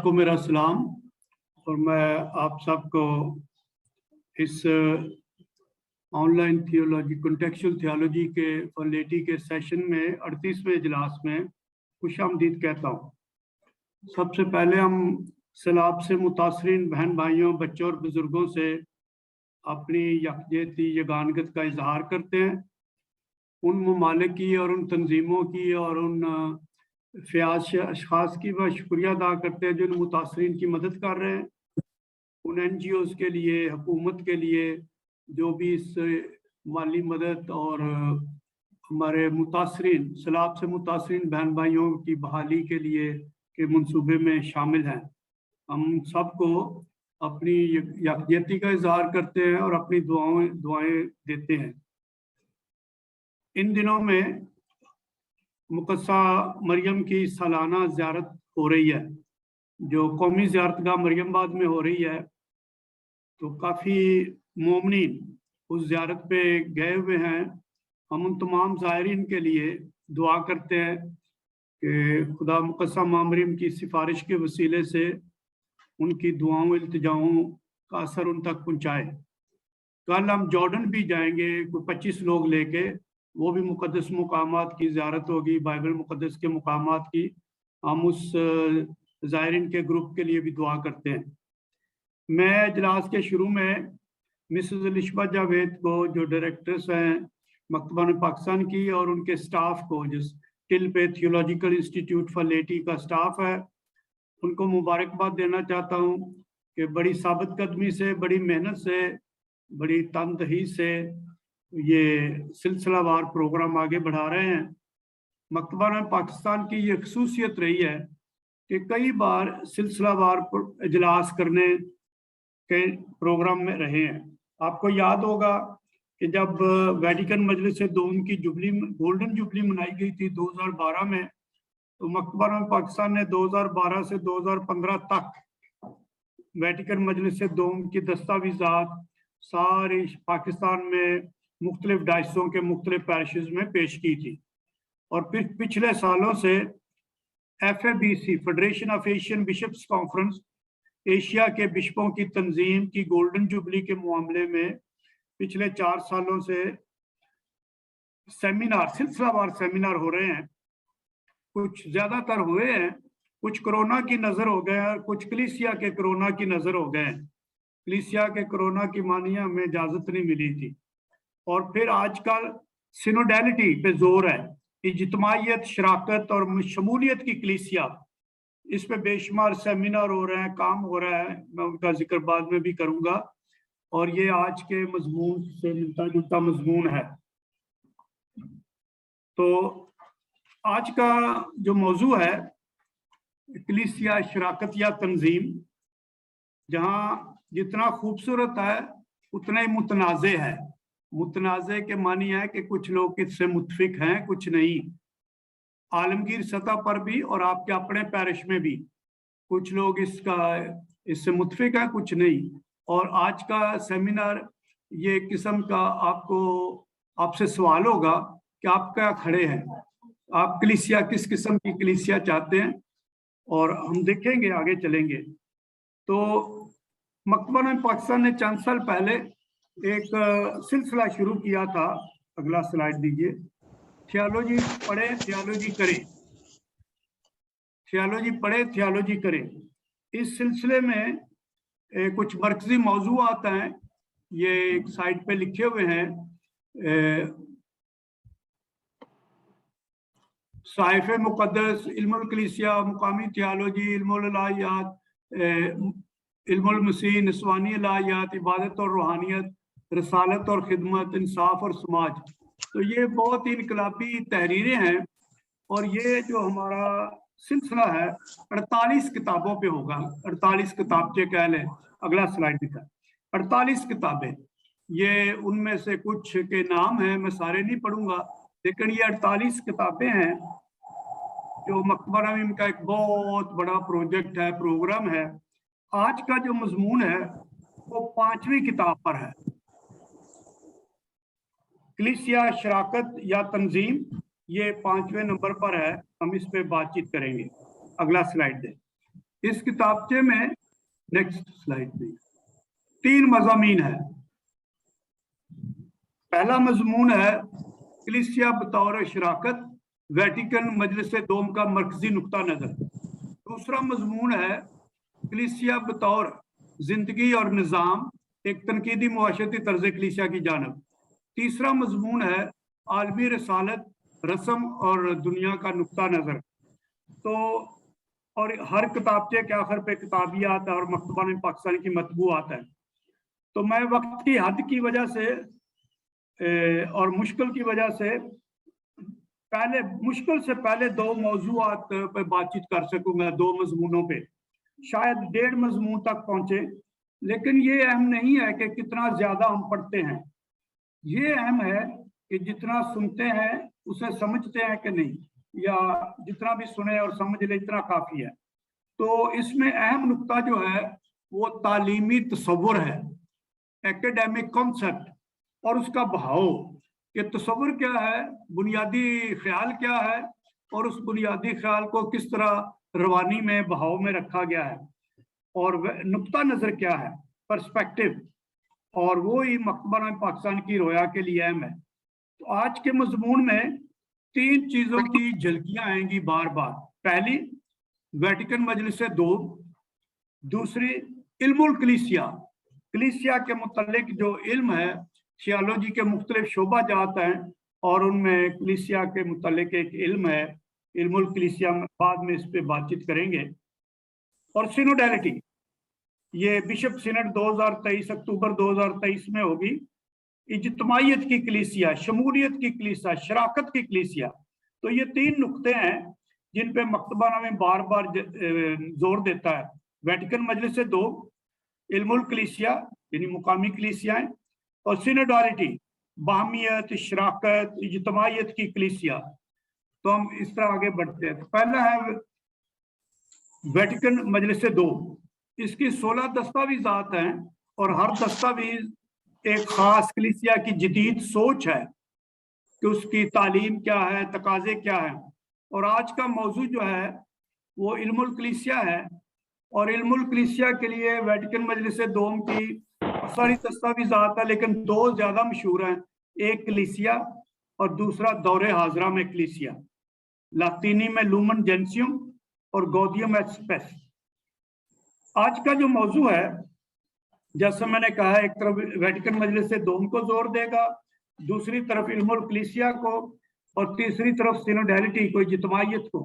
को मेरा सलाम और मैं आप सबको इस ऑनलाइन थियोलॉजी कॉन्टेक्चुअल थियोलॉजी के फॉर्मेलिटी के सेशन में 38वें इजलास में खुशामदीद कहता हूँ। सबसे पहले हम सैलाब से मुतासरीन बहन भाइयों, बच्चों और बुजुर्गों से अपनी यकजहती यगानगत का इजहार करते हैं। उन ममालिक की और उन तंजीमों की और उन फ़याज़ अशख़ास की वह शुक्रिया अदा करते हैं जो उन मुतासरीन की मदद कर रहे हैं। उन NGOs के लिए, हुकूमत के लिए जो भी इस माली मदद और हमारे मुतासरीन सैलाब से मुतासरीन बहन भाइयों की बहाली के लिए के मंसूबे में शामिल हैं, हम सबको अपनी यकजहती का इजहार करते हैं और अपनी दुआएं देते हैं। इन दिनों में मुक़द्दसा मरियम की सालाना ज़ियारत हो रही है, जो कौमी ज़ियारतगाह मरियमाबाद में हो रही है। तो काफ़ी मोमिनीन उस ज़ियारत पे गए हुए हैं। हम उन तमाम ज़ायरीन के लिए दुआ करते हैं कि खुदा मुक़द्दसा माँ मरियम की सिफारिश के वसीले से उनकी दुआओं इल्तिजाओं का असर उन तक पहुँचाए। कल हम जॉर्डन भी जाएंगे, कोई 25 लोग लेके, वो भी मुक़द्दस मुकामात की ज़ियारत होगी, बाइबल मुक़द्दस के मुकामात की। हम उस ज़ायरीन के ग्रुप के लिए भी दुआ करते हैं। मैं इजलास के शुरू में मिसेस अलिशबा जावेद को, जो डायरेक्टर्स हैं मकतबान पाकिस्तान की, और उनके स्टाफ को, जिस टिल पे थियोलॉजिकल इंस्टीट्यूट फॉर्मेलिटी का स्टाफ है, उनको मुबारकबाद देना चाहता हूँ कि बड़ी साबित कदमी से, बड़ी मेहनत से, बड़ी तनदही से ये सिलसिलावार प्रोग्राम आगे बढ़ा रहे हैं। मकतबान पाकिस्तान की ये खसूसियत रही है कि कई बार सिलसिलावार इजलास करने के प्रोग्राम में रहे हैं। आपको याद होगा कि जब वेटिकन मजलिस दोम की जुबली, गोल्डन जुबली मनाई गई थी 2012 में, तो मकतबान पाकिस्तान ने 2012 से 2015 तक वेटिकन मजलिस दोम की दस्तावेज़ात सारे पाकिस्तान में मुख्तलिफ डायसों के मुख्तलिफ पैरिशेस में पेश की थी। और फिर पिछले सालों से FABC federation of Asian bishops conference, Asia के बिशपों की तंजीम की गोल्डन जुबली के मामले में पिछले 4 सालों से सेमिनार, सिलसिलावार सेमिनार हो रहे हैं। कुछ ज़्यादातर हुए हैं, कुछ कोरोना की नज़र हो गए हैं, कुछ कलीसिया के कोरोना की नज़र हो गए हैं। कलीसिया के कोरोना की मानिया हमें इजाज़त नहीं मिली थी। और फिर आजकल सिनोडैलिटी पे जोर है, इज्तिमाइयत, शराकत और शमूलियत की कलीसिया, इस पे बेशुमार सेमिनार हो रहे हैं, काम हो रहा है। मैं उनका जिक्र बाद में भी करूँगा। और ये आज के मजमून से मिलता जुलता मजमून है। तो आज का जो मौजू है, कलीसिया, शराकत या तंजीम, जहाँ जितना खूबसूरत है उतना ही मुतनाज़े है। मुतनाज़े के मानी है कि कुछ लोग इससे मुतफिक हैं, कुछ नहीं। आलमगीर सतह पर भी और आपके अपने पैरिश में भी कुछ लोग इससे मुतफिक हैं, कुछ नहीं। और आज का सेमिनार ये किस्म का आपसे सवाल होगा कि आप क्या खड़े हैं, आप कलीसिया, किस किस्म की कलीसिया चाहते हैं, और हम देखेंगे, आगे चलेंगे। तो मकतबान पाकिस्तान ने चंद साल पहले एक सिलसिला शुरू किया था। अगला स्लाइड दीजिए। थियोलॉजी पढ़े, थियोलॉजी करें, थियोलॉजी पढ़े, थियोलॉजी करें। इस सिलसिले में कुछ मरकजी मौजू आता है, ये एक साइड पे लिखे हुए हैं। साहिफ़े मुक़द्दस, इल्मुल कलीसिया, मुकामी थियोलॉजी, इल्मुल इलाहियात, इल्मुल मसीह, निस्वानी इलाहियात, इबादत और रूहानियत, रसालत और खिदमत, इंसाफ और समाज। तो ये बहुत ही इनकलाबी तहरीरें हैं। और ये जो हमारा सिलसिला है 48 किताबों पे होगा। 48 किताबचे कह लें। अगला स्लाइड दिखा। 48 किताबें, ये उनमें से कुछ के नाम हैं, मैं सारे नहीं पढ़ूंगा, लेकिन ये 48 किताबें हैं जो मकबरा में इनका एक बहुत बड़ा प्रोजेक्ट है, प्रोग्राम है। आज का जो मजमून है वो 5वीं किताब पर है, कलीसिया, शराकत या तंजीम। ये 5वें नंबर पर है, हम इस पे बातचीत करेंगे। अगला स्लाइड दें। इस किताबचे में नेक्स्ट स्लाइड प्लीज 3 मज़ामीन है। पहला मजमून है कलीसिया बतौर शराकत, वेटिकन मजलिस दोम का मरकजी नुक्ता नज़र। दूसरा मजमून है कलीसिया बतौर जिंदगी और निज़ाम, एक तनकीदी मुआशरती तर्ज कलीसिया की जानब। तीसरा मजमून है आलमी रसालत, रस्म और दुनिया का नुक्ता नज़र। तो और हर किताबचे के आखिर पे किताबियात और मकतबान पाकिस्तान की मतबूआत है। तो मैं वक्त की हद की वजह से और मुश्किल की वजह से मुश्किल से पहले 2 मौजूआत पे बातचीत कर सकूंगा, 2 मजमूनों पे, शायद 1.5 मजमून तक पहुंचे। लेकिन ये अहम नहीं है कि कितना ज्यादा हम पढ़ते हैं, ये अहम है कि जितना सुनते हैं उसे समझते हैं कि नहीं, या जितना भी सुने और समझ ले इतना काफी है। तो इसमें अहम नुक्ता जो है वो तालीमी तसव्वुर है, एकेडमिक कॉन्सेप्ट और उसका भाव कि तसव्वुर क्या है, बुनियादी ख्याल क्या है और उस बुनियादी ख्याल को किस तरह रवानी में बहाव में रखा गया है, और नुक्ता नज़र क्या है, पर्सपेक्टिव, और वो ही मकबरा पाकिस्तान की रोया के लिए अहम है। तो आज के मजमून में 3 चीज़ों की झलकियाँ आएंगी बार बार। पहली वेटिकन मजलिस दोम, दूसरी इल्मुल कलीसिया, कलीसिया के मुतल्लिक जो इल्म है, थियोलॉजी के मुख्तलिफ शोबा जात हैं और उनमें कलीसिया के मुतल्लिक एक इल्म है, इल्मुल कलीसिया, बाद में इस पे बातचीत करेंगे। और सिनोडैलिटी, ये बिशप सिनड 2023 अक्टूबर 2023 में होगी। इज्तिमाइयत की कलीसिया, शमूलियत की कलीसिया, शराकत की कलीसिया। तो ये 3 नुक्ते हैं जिन पे मकतबाना में बार बार जोर देता है। वेटिकन मजलिस दोम, इल्मुल कलीसिया यानी मुकामी कलीसियाएं, और सिनोडालिटी, बाहमियत, शराकत, इज्तिमाइयत की कलीसिया। तो हम इस तरह आगे बढ़ते हैं। तो पहला है वेटिकन मजलिस दोम, इसकी 16 दस्तावेजात हैं और हर दस्तावेज एक खास कलीसिया की जदीद सोच है कि उसकी तालीम क्या है, तकाजे क्या है। और आज का मौजू जो है वो इल्मुल कलीसिया है, और इल्मुल कलीसिया के लिए वेटिकन मजलिस दोम की सारी दस्तावेजात है, लेकिन 2 ज्यादा मशहूर हैं, एक कलीसिया और दूसरा दौरे हाजरा में कलीसिया, लातीनी में लूमन जेंसियम और गॉडियम एट स्पेस। आज का जो मौजू है, जैसे मैंने कहा, एक तरफ वेटिकन मजलिस दोम को जोर देगा, दूसरी तरफ इल्मुल कलीसिया को, और तीसरी तरफ सिनोडैलिटी को, इज्तिमाइयत को।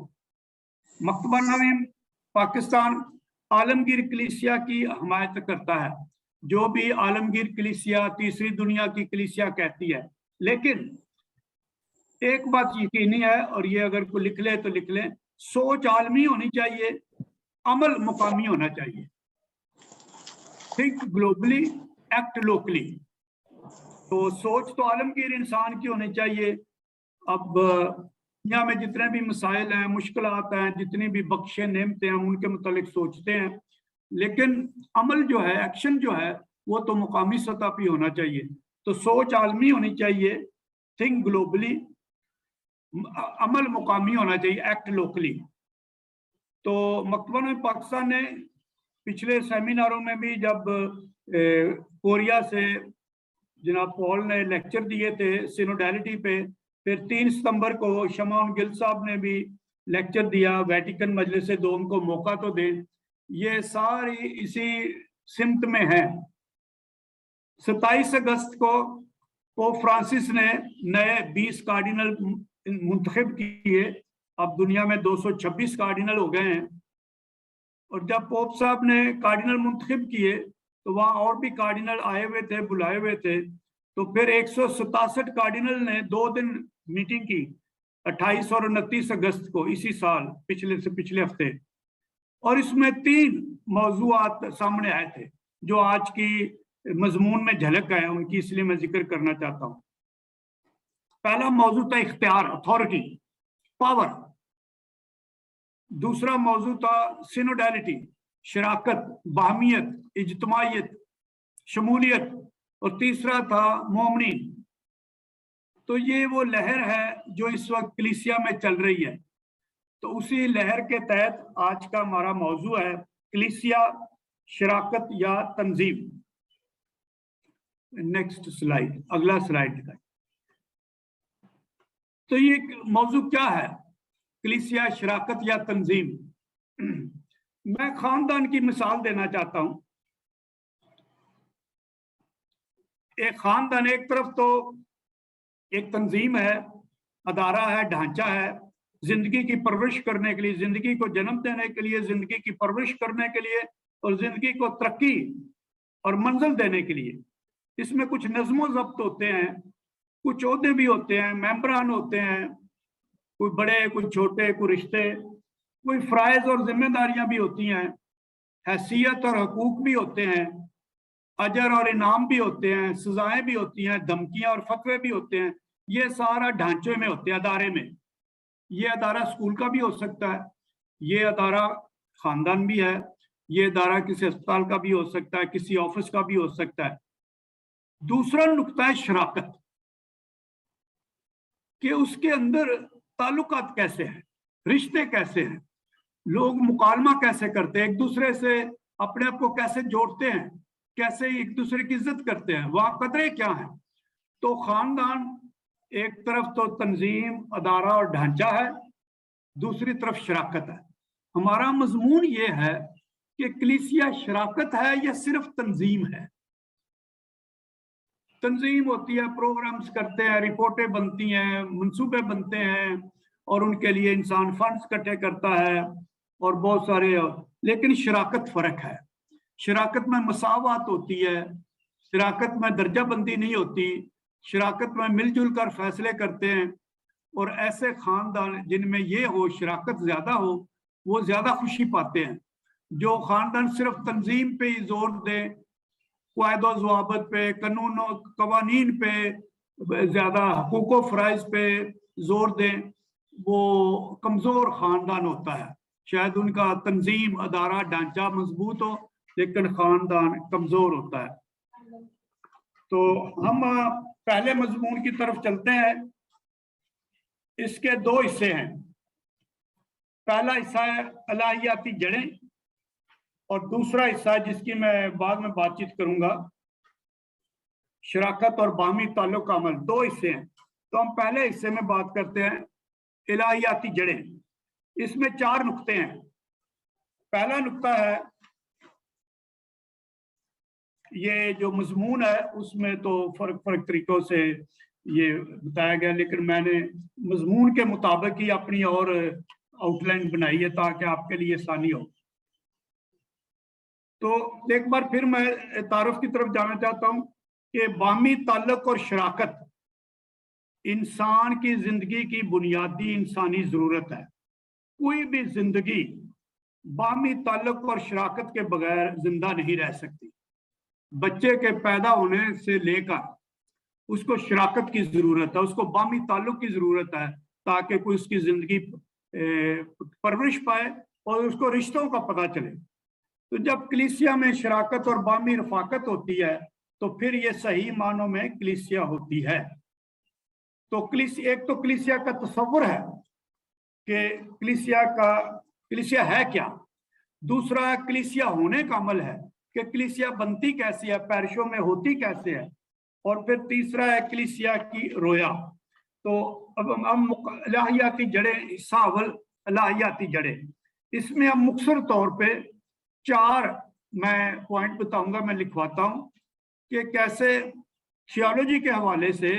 मकतबा में पाकिस्तान आलमगीर कलीसिया की हमायत करता है, जो भी आलमगीर कलीसिया तीसरी दुनिया की कलीसिया कहती है। लेकिन एक बात यकीनी है, और ये अगर कोई लिख ले तो लिख ले, सोच आलमी होनी चाहिए, अमल मुकामी होना चाहिए। Think globally, act locally. तो सोच तो आलमगीर इंसान की होनी चाहिए। अब दुनिया में जितने भी मसाइल हैं, मुश्किलात हैं, जितनी भी बख्शे नेमते हैं, उनके मुतालिक सोचते हैं, लेकिन अमल जो है, एक्शन जो है, वो तो मुकामी सतह पे होना चाहिए। तो सोच आलमी होनी चाहिए, थिंक ग्लोबली, अमल मुकामी होना चाहिए, एक्ट लोकली। तो मकतबा पाकिस्तान ने पिछले सेमिनारों में भी, जब कोरिया से जनाब पॉल ने लेक्चर दिए थे सिनोडैलिटी पे, फिर 3 सितंबर को शमाउन गिल साहब ने भी लेक्चर दिया, वेटिकन मजलिस दोम को मौका तो दे। ये सारी इसी सिमत में है। 27 अगस्त को पोप फ्रांसिस ने नए 20 कार्डिनल मुंतखब किए। अब दुनिया में 226 कार्डिनल हो गए हैं। और जब पोप साहब ने कार्डिनल मुंतखब किए तो वहाँ और भी कार्डिनल आए हुए थे, बुलाए हुए थे। तो फिर 167 कार्डिनल ने 2 दिन मीटिंग की, 28 और 29 अगस्त को, इसी साल, पिछले हफ्ते। और इसमें 3 मौजूआत सामने आए थे जो आज की मजमून में झलक है उनकी, इसलिए मैं जिक्र करना चाहता हूँ। पहला मौजू था इख्तियार, अथॉरिटी, पावर। दूसरा मौजू था सिनोडैलिटी, शराकत, बाहमियत, इज्तिमाइयत, शमूलियत, और तीसरा था मोमनीन। तो ये वो लहर है जो इस वक्त कलीसिया में चल रही है। تو اسی لہر کے تحت آج کا ہمارا موضوع ہے کلیسیا، شراکت یا تنظیم۔ نیکسٹ سلائیڈ، اگلا سلائیڈ دکھائیں۔ تو یہ موضوع کیا ہے؟ کلیسیا، شراکت یا تنظیم۔ میں خاندان کی مثال دینا چاہتا ہوں۔ ایک خاندان ایک طرف تو ایک تنظیم ہے، ادارہ ہے، ڈھانچہ ہے، زندگی کی پرورش کرنے کے لیے، زندگی کو جنم دینے کے لیے، زندگی کی پرورش کرنے کے لیے اور زندگی کو ترقی اور منزل دینے کے لیے۔ اس میں کچھ نظم و ضبط ہوتے ہیں، کچھ عہدے بھی ہوتے ہیں، ممبران ہوتے ہیں، کوئی بڑے کوئی چھوٹے، کوئی رشتے، کوئی فرائض اور ذمہ داریاں بھی ہوتی ہیں، حیثیت اور حقوق بھی ہوتے ہیں، اجر اور انعام بھی ہوتے ہیں، سزائیں بھی ہوتی ہیں، دھمکیاں اور فتوے بھی ہوتے ہیں۔ یہ سارا ڈھانچے میں ہوتے ہیں، ادارے میں۔ یہ ادارہ اسکول کا بھی ہو سکتا ہے، یہ ادارہ خاندان بھی ہے، یہ ادارہ کسی اسپتال کا بھی ہو سکتا ہے، کسی آفس کا بھی ہو سکتا ہے۔ دوسرا نقطہ ہے شراکت، کہ اس کے اندر تعلقات کیسے ہیں، رشتے کیسے ہیں، لوگ مکالمہ کیسے کرتے ہیں، ایک دوسرے سے اپنے آپ کو کیسے جوڑتے ہیں، کیسے ایک دوسرے کی عزت کرتے ہیں، وہاں قدریں کیا ہیں۔ تو خاندان ایک طرف تو تنظیم، ادارہ اور ڈھانچہ ہے، دوسری طرف شراکت ہے۔ ہمارا مضمون یہ ہے کہ کلیسیا شراکت ہے یا صرف تنظیم ہے۔ تنظیم ہوتی ہے، پروگرامز کرتے ہیں، رپورٹیں بنتی ہیں، منصوبے بنتے ہیں اور ان کے لیے انسان فنڈز اکٹھے کرتا ہے اور بہت سارے، لیکن شراکت فرق ہے۔ شراکت میں مساوات ہوتی ہے، شراکت میں درجہ بندی نہیں ہوتی، شراکت میں مل جل کر فیصلے کرتے ہیں، اور ایسے خاندان جن میں یہ ہو، شراکت زیادہ ہو، وہ زیادہ خوشی پاتے ہیں۔ جو خاندان صرف تنظیم پہ ہی زور دے، قواعد و ضوابط پہ، قانون و قوانین پہ، زیادہ حقوق و فرائض پہ زور دیں، وہ کمزور خاندان ہوتا ہے۔ شاید ان کا تنظیم، ادارہ، ڈھانچہ مضبوط ہو لیکن خاندان کمزور ہوتا ہے۔ تو ہم پہلے مضمون کی طرف چلتے ہیں۔ اس کے دو حصے ہیں۔ پہلا حصہ ہے الہیاتی جڑیں، اور دوسرا حصہ جس کی میں بعد میں بات چیت کروں گا، شراکت اور باہمی تعلق کا عمل۔ دو حصے ہیں، تو ہم پہلے حصے میں بات کرتے ہیں الہیاتی جڑیں۔ اس میں 4 نقطے ہیں۔ پہلا نقطہ ہے، یہ جو مضمون ہے اس میں تو فرق طریقوں سے یہ بتایا گیا، لیکن میں نے مضمون کے مطابق ہی اپنی اور آؤٹ لائن بنائی ہے تاکہ آپ کے لیے آسانی ہو۔ تو ایک بار پھر میں تعارف کی طرف جانا چاہتا ہوں کہ باہمی تعلق اور شراکت انسان کی زندگی کی بنیادی انسانی ضرورت ہے۔ کوئی بھی زندگی باہمی تعلق اور شراکت کے بغیر زندہ نہیں رہ سکتی۔ بچے کے پیدا ہونے سے لے کر اس کو شراکت کی ضرورت ہے، اس کو باہمی تعلق کی ضرورت ہے تاکہ کوئی اس کی زندگی پرورش پائے اور اس کو رشتوں کا پتہ چلے۔ تو جب کلیسیا میں شراکت اور باہمی رفاقت ہوتی ہے تو پھر یہ صحیح معنوں میں کلیسیا ہوتی ہے۔ تو ایک تو کلیسیا کا تصور ہے کہ کلیسیا ہے کیا، دوسرا کلیسیا ہونے کا عمل ہے کہ کلیسیا بنتی کیسی ہے، پیرشوں میں ہوتی کیسے ہے، اور پھر تیسرا ہے کلیسیا کی رویا۔ تو اب ہم الہیاتی جڑیں، حصہ اول الہیاتی جڑیں، اس میں ہم مختصر طور پہ 4 میں پوائنٹ بتاؤں گا، میں لکھواتا ہوں کہ کیسے تھیولوجی کے حوالے سے،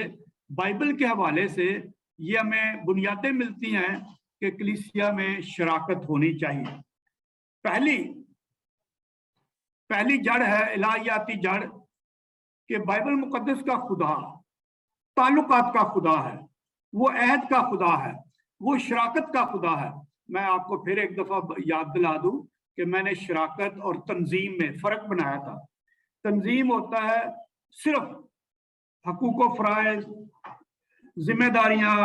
بائبل کے حوالے سے یہ ہمیں بنیادیں ملتی ہیں کہ کلیسیا میں شراکت ہونی چاہیے۔ پہلی جڑ ہے الہیاتی جڑ کہ بائبل مقدس کا خدا تعلقات کا خدا ہے، وہ عہد کا خدا ہے، وہ شراکت کا خدا ہے۔ میں آپ کو پھر ایک دفعہ یاد دلا دوں کہ میں نے شراکت اور تنظیم میں فرق بنایا تھا۔ تنظیم ہوتا ہے صرف حقوق و فرائض، ذمہ داریاں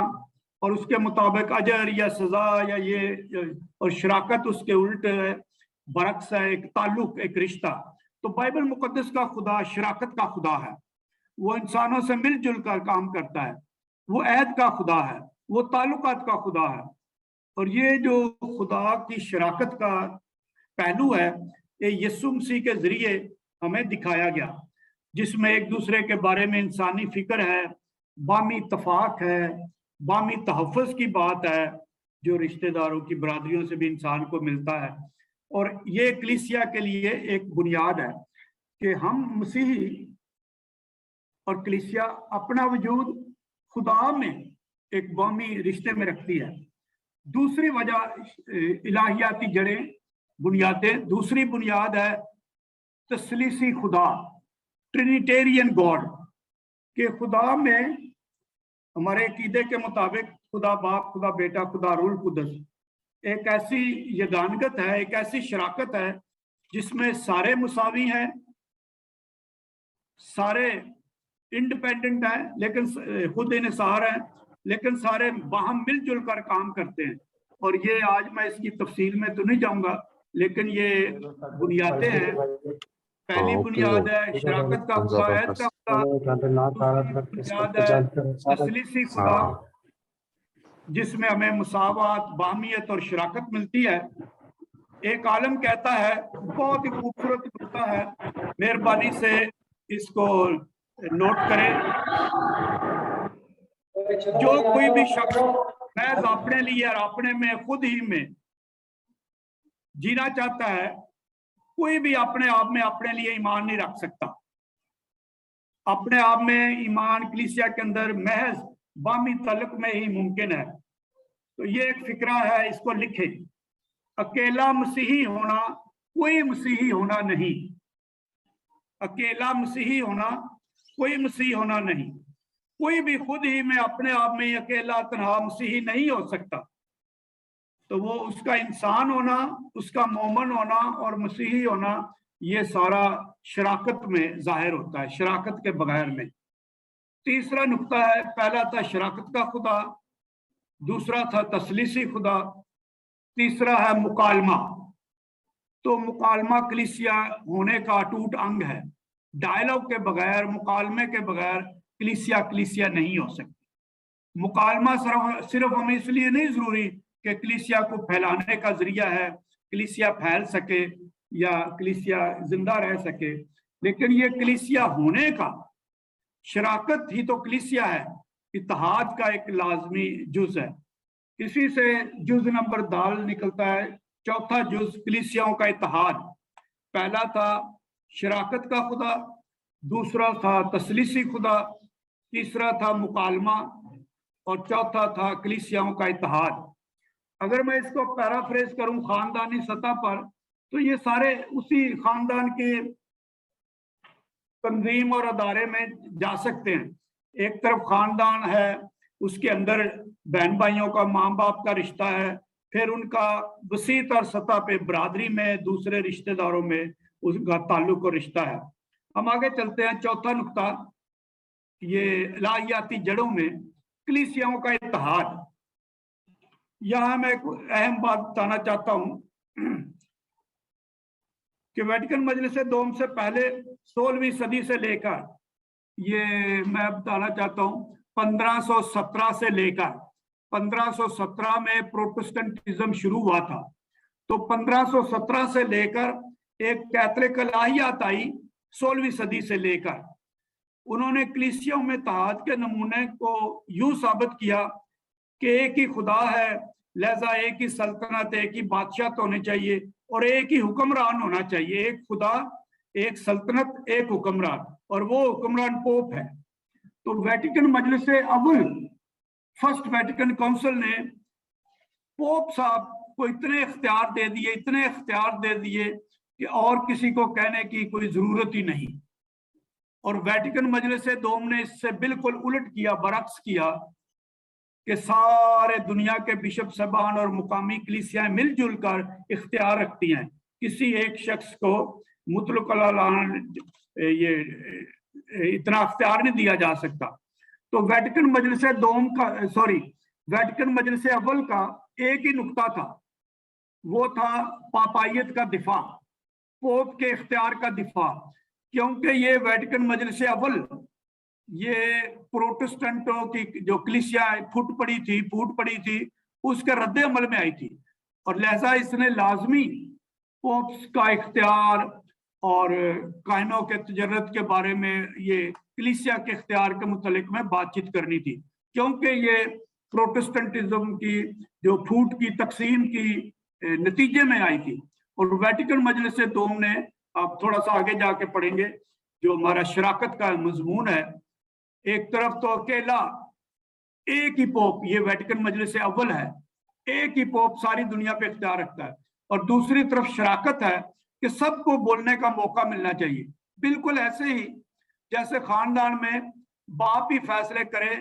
اور اس کے مطابق اجر یا سزا یا یہ، اور شراکت اس کے الٹ ہے، برعکس ہے، ایک تعلق، ایک رشتہ۔ تو بائبل مقدس کا خدا شراکت کا خدا ہے، وہ انسانوں سے مل جل کر کام کرتا ہے، وہ عہد کا خدا ہے، وہ تعلقات کا خدا ہے۔ اور یہ جو خدا کی شراکت کا پہلو ہے یہ یسوع مسیح کے ذریعے ہمیں دکھایا گیا، جس میں ایک دوسرے کے بارے میں انسانی فکر ہے، باہمی اتفاق ہے، باہمی تحفظ کی بات ہے جو رشتہ داروں کی برادریوں سے بھی انسان کو ملتا ہے۔ اور یہ کلیسیا کے لیے ایک بنیاد ہے کہ ہم مسیحی اور کلیسیا اپنا وجود خدا میں ایک باہمی رشتے میں رکھتی ہے۔ دوسری وجہ الہیاتی جڑیں، بنیادیں، دوسری بنیاد ہے تثلیثی خدا، ٹرینیٹیرین گاڈ، کہ خدا میں ہمارے عقیدے کے مطابق خدا باپ، خدا بیٹا، خدا روح القدس ایک ایسی یگانگت ہے، ایک ایسی شراکت ہے جس میں سارے مساوی ہیں، سارے انڈیپینڈنٹ ہیں لیکن خود انحصار ہیں، لیکن سارے باہم مل جل کر کام کرتے ہیں۔ اور یہ آج میں اس کی تفصیل میں تو نہیں جاؤں گا، لیکن یہ بنیادیں ہیں۔ پہلی بنیاد ہے شراکت کا خدا، عہد کا خدا۔ دوسری بنیاد ہے تثلیثی خدا، جس میں ہمیں مساوات، باہمیت اور شراکت ملتی ہے۔ ایک عالم کہتا ہے، بہت ہی خوبصورت نقطہ ہے، مہربانی سے اس کو نوٹ کریں، جو کوئی بھی شخص محض اپنے لیے اور اپنے میں خود ہی میں جینا چاہتا ہے، کوئی بھی اپنے آپ میں اپنے لیے ایمان نہیں رکھ سکتا۔ اپنے آپ میں ایمان کلیسیا کے اندر محض باہمی تعلق میں ہی ممکن ہے۔ تو یہ ایک فکرہ ہے، اس کو لکھیں۔ اکیلا مسیحی ہونا کوئی مسیحی ہونا نہیں، اکیلا مسیحی ہونا کوئی مسیحی ہونا نہیں۔ کوئی بھی خود ہی میں اپنے آپ میں اکیلا تنہا مسیحی نہیں ہو سکتا۔ تو وہ اس کا انسان ہونا، اس کا مومن ہونا اور مسیحی ہونا، یہ سارا شراکت میں ظاہر ہوتا ہے، شراکت کے بغیر میں۔ تیسرا نقطہ ہے، پہلا تھا شراکت کا خدا، دوسرا تھا تثلیثی خدا، تیسرا ہے مکالمہ۔ تو مکالمہ کلیسیا ہونے کا اٹوٹ انگ ہے۔ ڈائلاگ کے بغیر، مکالمے کے بغیر کلیسیا نہیں ہو سکتی۔ مکالمہ صرف ہمیں اس لیے نہیں ضروری کہ کلیسیا کو پھیلانے کا ذریعہ ہے، کلیسیا پھیل سکے یا کلیسیا زندہ رہ سکے، لیکن یہ کلیسیا ہونے کا، شراکت ہی تو کلیسیا ہے، اتحاد کا ایک لازمی جز ہے۔ اسی سے جز نمبر دال نکلتا ہے، چوتھا جز کلیسیاؤں کا اتحاد۔ پہلا تھا شراکت کا خدا، دوسرا تھا تثلیثی خدا، تیسرا تھا مکالمہ اور چوتھا تھا کلیسیاؤں کا اتحاد۔ اگر میں اس کو پیرافریز کروں خاندانی سطح پر، تو یہ سارے اسی خاندان کے تنظیم اور ادارے میں جا سکتے ہیں۔ ایک طرف خاندان ہے، اس کے اندر بہن بھائیوں کا، ماں باپ کا رشتہ ہے، پھر ان کا وسیع تر سطح پہ برادری میں، دوسرے رشتہ داروں میں اس کا تعلق اور رشتہ ہے۔ ہم آگے چلتے ہیں۔ چوتھا نقطہ، یہ الہیاتی جڑوں میں کلیسیاؤں کا اتحاد۔ یہاں میں ایک اہم بات بتانا چاہتا ہوں کہ ویٹیکن مجلس دوم سے پہلے 16ویں صدی سے لے کر، یہ میں بتانا چاہتا ہوں 1517 سے لے کر 1517 میں پروٹسٹنٹزم شروع ہوا تھا، تو 1517 سے لے کر ایک کیتھولک الہیات آئی 16ویں صدی سے لے کر۔ انہوں نے کلیسیوں میں اتحاد کے نمونے کو یوں ثابت کیا کہ ایک ہی خدا ہے، لہذا ایک ہی سلطنت، ایک ہی بادشاہت ہونی چاہیے اور ایک ہی حکمران ہونا چاہیے۔ ایک خدا، ایک سلطنت، ایک حکمران، اور وہ حکمران پوپ ہے۔ تو ویٹیکن مجلس اول، فرسٹ ویٹیکن کونسل نے پوپ صاحب کو اتنے اختیار دے دیے کہ اور کسی کو کہنے کی کوئی ضرورت ہی نہیں۔ اور ویٹیکن مجلس دوم نے اس سے بالکل الٹ کیا، برعکس کیا، کہ سارے دنیا کے بشپ صاحبان اور مقامی کلیسیاں مل جل کر اختیار رکھتی ہیں، کسی ایک شخص کو مطلق یہ اتنا اختیار نہیں دیا جا سکتا۔ تو ویٹیکن مجلس دوم کا، ویٹیکن مجلس اول کا ایک ہی نقطہ تھا، وہ تھا پاپائیت کا دفاع، پوپ کے اختیار کا دفاع۔ کیونکہ یہ ویٹیکن مجلس اول، یہ پروٹسٹنٹوں کی جو کلیسیا پھوٹ پڑی تھی، उसके रद्द अमल में आई थी, और लिहाजा इसने लाजमी पोप्स का इख्तियार और कायनों के तजर्रत के बारे में, ये कलीसिया के इख्तियार के मुतल्लिक में बातचीत करनी थी, क्योंकि ये प्रोटेस्टेंटिज्म की जो फूट की तकसीम की नतीजे में आई थी। और वेटिकन मजलिस दोम ने, आप थोड़ा सा आगे जाके पढ़ेंगे, जो हमारा शराकत का मजमून है, एक तरफ तो अकेला एक ही पोप, ये वेटिकन मजलिस अव्वल है, एक ही पोप सारी दुनिया पे इख्तियार रखता है, और दूसरी तरफ शराकत है कि सबको बोलने का मौका मिलना चाहिए। बिल्कुल ऐसे ही जैसे खानदान में बाप ही फैसले करे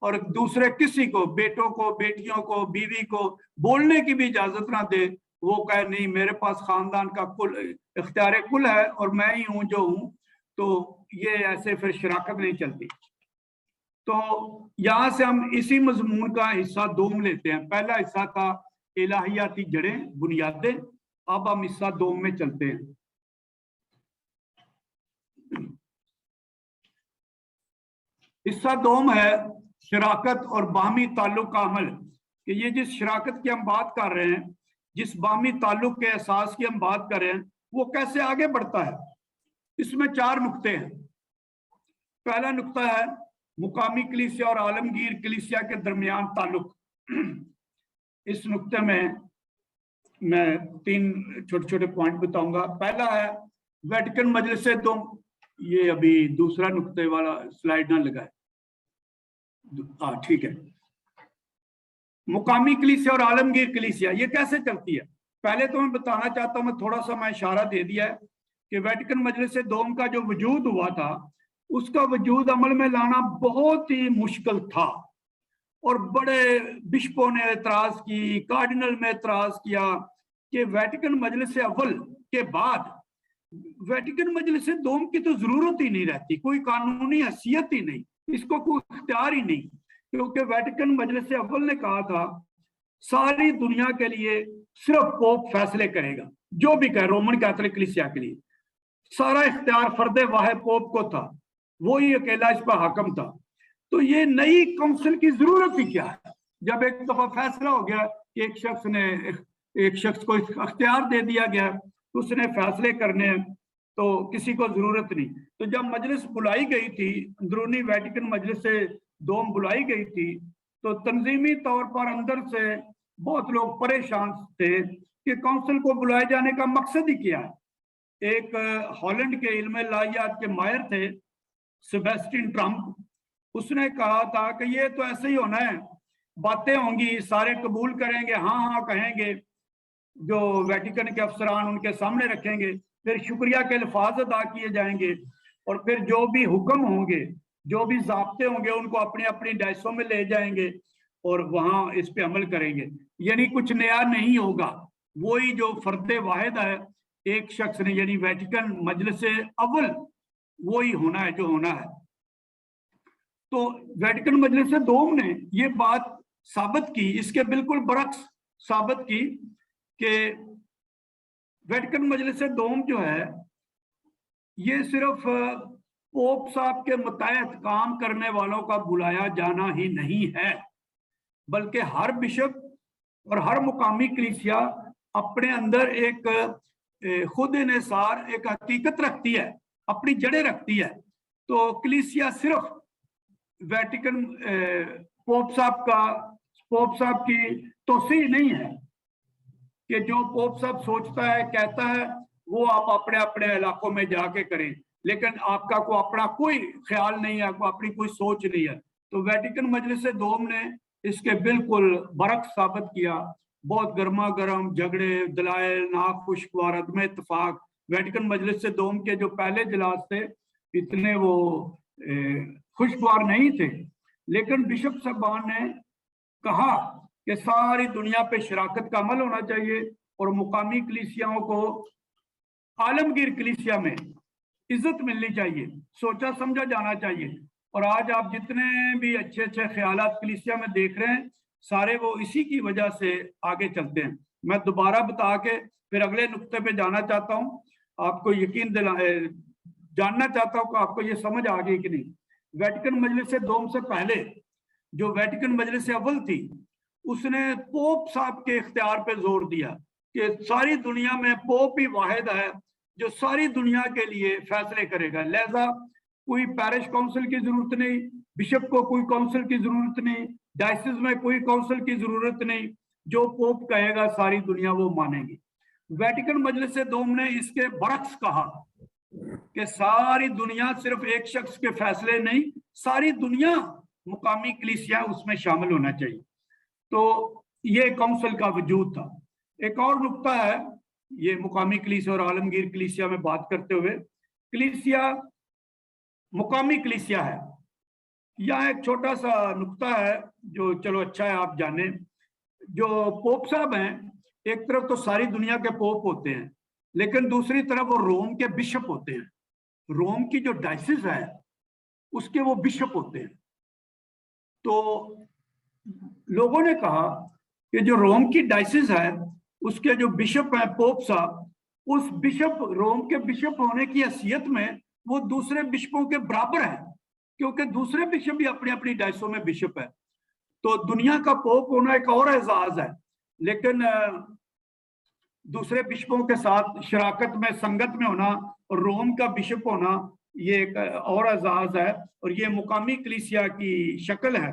और दूसरे किसी को, बेटों को, बेटियों को, बीवी को बोलने की भी इजाजत ना दे, वो कहे नहीं मेरे पास खानदान का कुल इख्तियार कुल है और मैं ही हूं जो हूं, तो ये ऐसे फिर शराकत नहीं चलती। तो यहां से हम इसी मजमून का हिस्सा दोम लेते हैं। पहला हिस्सा था इलाहियाती जड़ें, बुनियादें। अब हम हिस्सा दोम में चलते हैं। हिस्सा दोम है शराकत और बाहमी ताल्लुक का अमल, कि ये जिस शराकत की हम बात कर रहे हैं, जिस बाहमी ताल्लुक के एहसास की हम बात कर रहे हैं, वो कैसे आगे बढ़ता है। इसमें 4 नुक्ते हैं। पहला नुक्ता है मुकामी कलीसिया और आलमगीर कलीसिया के दरमियान ताल्लुक। इस नुक्ते में मैं 3 छोटे छोटे पॉइंट बताऊंगा। पहला है वेटिकन मजलिस दोम, ये अभी दूसरा नुक्ते वाला स्लाइड ना लगाए, हाँ ठीक है। मुकामी कलीसिया और आलमगीर कलीसिया ये कैसे चलती है, पहले तो मैं बताना चाहता हूं, मैं थोड़ा सा मैं इशारा दे दिया है कि वेटिकन मजलिस दोम का जो वजूद हुआ था, उसका वजूद अमल में लाना बहुत ही मुश्किल था, और बड़े बिशपों ने एतराज की, कार्डिनल में एतराज किया कि वेटिकन मजलिस अव्वल के बाद वेटिकन मजलिस दोम की तो जरूरत ही नहीं रहती, कोई कानूनी हैसियत ही नहीं, इसको कोई इख्तियार ही नहीं, क्योंकि वेटिकन मजलिस अव्वल ने कहा था सारी दुनिया के लिए सिर्फ पोप फैसले करेगा, जो भी कहे। रोमन कैथोलिक कलीसिया के लिए सारा इख्तियार फर्द वाहिद पोप को था, वो ही अकेला इस पर हाकम था। तो ये नई काउंसिल की जरूरत ही क्या है, जब एक दफा फैसला हो गया कि एक शख्स को इख्तियार दे दिया गया, तो उसने फैसले करने हैं, तो किसी को जरूरत नहीं। तो जब मजलिस बुलाई गई थी, अंदरूनी वेटिकन मजलिस से दोम बुलाई गई थी, तो तंजीमी तौर पर अंदर से बहुत लोग परेशान थे कि काउंसिल को बुलाए जाने का मकसद ही क्या है। एक हॉलैंड के इल्म लाहियात के माहिर थे सेबेस्टियन ट्रम्प, उसने कहा था कि ये तो ऐसे ही होना है, बातें होंगी, सारे कबूल करेंगे, हाँ हाँ कहेंगे, जो वेटिकन के अफसरान उनके सामने रखेंगे, फिर शुक्रिया के अल्फाज अदा किए जाएंगे, और फिर जो भी हुक्म होंगे, जो भी ज़ाब्ते होंगे, उनको अपनी अपनी डायसों में ले जाएंगे और वहाँ इस पे अमल करेंगे। यानी कुछ नया नहीं होगा, वही जो फर्द वाहिद है एक शख्स ने, यानी वेटिकन मजलिस अव्वल, वही होना है जो होना है। तो वेटिकन मजलिस दोम ने ये बात साबित की, इसके बिल्कुल बरक्स साबित की कि वेटिकन मजलिस दोम जो है, ये सिर्फ पोप साहब के मुताबिक काम करने वालों का बुलाया जाना ही नहीं है, बल्कि हर बिशप और हर मुकामी कलीसिया अपने अंदर एक खुद इन्हिसार, एक हकीकत रखती है, अपनी जड़ें रखती है। तो कलीसिया सिर्फ वेटिकन पोप साहब की तोसीह नहीं है कि जो पोप साहब सोचता है, कहता है, वो आप अपने अपने इलाकों में जाके करें, लेकिन आपका को अपना कोई ख्याल नहीं है, आपको अपनी कोई सोच नहीं है। तो वेटिकन मजलिस दोम ने इसके बिल्कुल बरक्स साबित किया। बहुत गर्मा गर्म झगड़े, दलाइल, नाखुशगवार, अदम इत्तफाक। वेटिकन मजलिस दोम के जो पहले इजलास थे, इतने वो खुशगवार नहीं थे, लेकिन बिशप साहबान ने कहा कि सारी दुनिया पे शराकत का अमल होना चाहिए और मुकामी कलीसियाओं को आलमगीर कलीसिया में इज्जत मिलनी चाहिए, सोचा समझा जाना चाहिए। और आज आप जितने भी अच्छे अच्छे ख्यालात कलीसिया में देख रहे हैं, सारे वो इसी की वजह से आगे चलते हैं। मैं दोबारा बता के फिर अगले नुक्ते पे जाना चाहता हूँ, आपको यकीन जानना चाहता हूँ कि आपको ये समझ आ गई कि नहीं। वेटिकन मजलिस दोम से पहले जो वेटिकन मजलिस अव्वल थी, उसने पोप साहब के इख्तियार पे जोर दिया कि सारी दुनिया में पोप ही वाहिद है जो सारी दुनिया के लिए फैसले करेगा, लिहाजा कोई पैरिश काउंसिल की जरूरत नहीं, बिशप को कोई काउंसिल की जरूरत नहीं, डायसिस में कोई काउंसिल की जरूरत नहीं, जो पोप कहेगा सारी दुनिया वो मानेगी। वेटिकन मजलिस दोम ने इसके बरक्स कहा कि सारी दुनिया सिर्फ एक शख्स के फैसले नहीं, सारी दुनिया मुकामी कलीसिया उसमें शामिल होना चाहिए। तो ये काउंसिल का वजूद था। एक और नुक्ता है, ये मुकामी कलीसिया और आलमगीर कलीसिया में बात करते हुए, कलीसिया मुकामी कलीसिया है। यहाँ एक छोटा सा नुक्ता है जो चलो अच्छा है आप जाने। जो पोप साहब हैं, एक तरफ तो सारी दुनिया के पोप होते हैं, लेकिन दूसरी तरफ वो रोम के बिशप होते हैं। रोम की जो डायसिस है उसके वो बिशप होते हैं। तो लोगों ने कहा कि जो रोम की डायसिस है उसके जो बिशप हैं पोप साहब, उस बिशप रोम के बिशप होने की हैसियत में वो दूसरे बिशपों के बराबर है, क्योंकि दूसरे बिशप भी अपनी अपनी डायसों में बिशप है। तो दुनिया का पोप होना एक और एजाज है, लेकिन दूसरे बिशपों के साथ शराकत में संगत में होना और रोम का बिशप होना ये एक और एजाज है, और ये मुकामी कलीसिया की शक्ल है।